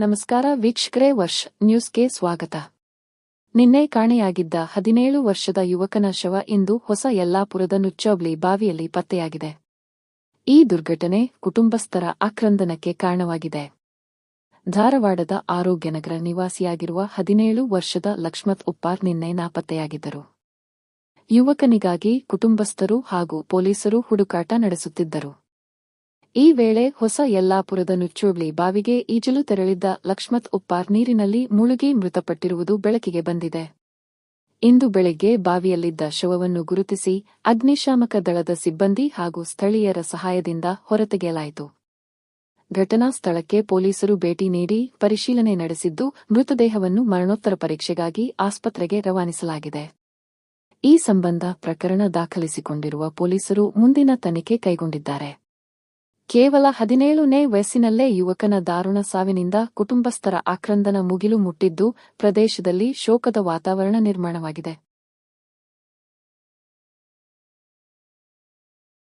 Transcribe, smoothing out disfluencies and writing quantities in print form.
ನಮಸ್ಕಾರ ವೀಕ್ಷಕರೇ, ವರ್ಷ ನ್ಯೂಸ್ಗೆ ಸ್ವಾಗತ. ನಿನ್ನೆ ಕಾಣೆಯಾಗಿದ್ದ 17 ವರ್ಷದ ಯುವಕನ ಶವ ಇಂದು ಹೊಸ ಯಲ್ಲಾಪುರದ ನುಚ್ಚೋಬ್ಳಿ ಬಾವಿಯಲ್ಲಿ ಪತ್ತೆಯಾಗಿದೆ. ಈ ದುರ್ಘಟನೆ ಕುಟುಂಬಸ್ಥರ ಆಕ್ರಂದನಕ್ಕೆ ಕಾರಣವಾಗಿದೆ. ಧಾರವಾಡದ ಆರೋಗ್ಯನಗರ ನಿವಾಸಿಯಾಗಿರುವ 17 ವರ್ಷದ ಲಕ್ಷ್ಮತ್ ಉಪ್ಪಾರ್ ನಿನ್ನೆ ನಾಪತ್ತೆಯಾಗಿದ್ದರು. ಯುವಕನಿಗಾಗಿ ಕುಟುಂಬಸ್ಥರು ಹಾಗೂ ಪೊಲೀಸರು ಹುಡುಕಾಟ ನಡೆಸುತ್ತಿದ್ದರು. ಈ ವೇಳೆ ಹೊಸ ಯಲ್ಲಾಪುರದ ನುಚ್ಚೋಬ್ಳಿ ಬಾವಿಗೆ ಈಜಲು ತೆರಳಿದ್ದ ಲಕ್ಷ್ಮತ್ ಉಪ್ಪಾರ್ ನೀರಿನಲ್ಲಿ ಮುಳುಗಿ ಮೃತಪಟ್ಟಿರುವುದು ಬೆಳಕಿಗೆ ಬಂದಿದೆ. ಇಂದು ಬೆಳಗ್ಗೆ ಬಾವಿಯಲ್ಲಿದ್ದ ಶವವನ್ನು ಗುರುತಿಸಿ ಅಗ್ನಿಶಾಮಕ ದಳದ ಸಿಬ್ಬಂದಿ ಹಾಗೂ ಸ್ಥಳೀಯರ ಸಹಾಯದಿಂದ ಹೊರತೆಗೆಯಲಾಯಿತು. ಘಟನಾ ಸ್ಥಳಕ್ಕೆ ಪೊಲೀಸರು ಭೇಟಿ ನೀಡಿ ಪರಿಶೀಲನೆ ನಡೆಸಿದ್ದು, ಮೃತದೇಹವನ್ನು ಮರಣೋತ್ತರ ಪರೀಕ್ಷೆಗಾಗಿ ಆಸ್ಪತ್ರೆಗೆ ರವಾನಿಸಲಾಗಿದೆ. ಈ ಸಂಬಂಧ ಪ್ರಕರಣ ದಾಖಲಿಸಿಕೊಂಡಿರುವ ಪೊಲೀಸರು ಮುಂದಿನ ತನಿಖೆ ಕೈಗೊಂಡಿದ್ದಾರೆ. ಕೇವಲ 17ನೇ ವಯಸ್ಸಿನಲ್ಲೇ ಯುವಕನ ದಾರುಣ ಸಾವಿನಿಂದ ಕುಟುಂಬಸ್ಥರ ಆಕ್ರಂದನ ಮುಗಿಲು ಮುಟ್ಟಿದ್ದು, ಪ್ರದೇಶದಲ್ಲಿ ಶೋಕದ ವಾತಾವರಣ ನಿರ್ಮಾಣವಾಗಿದೆ.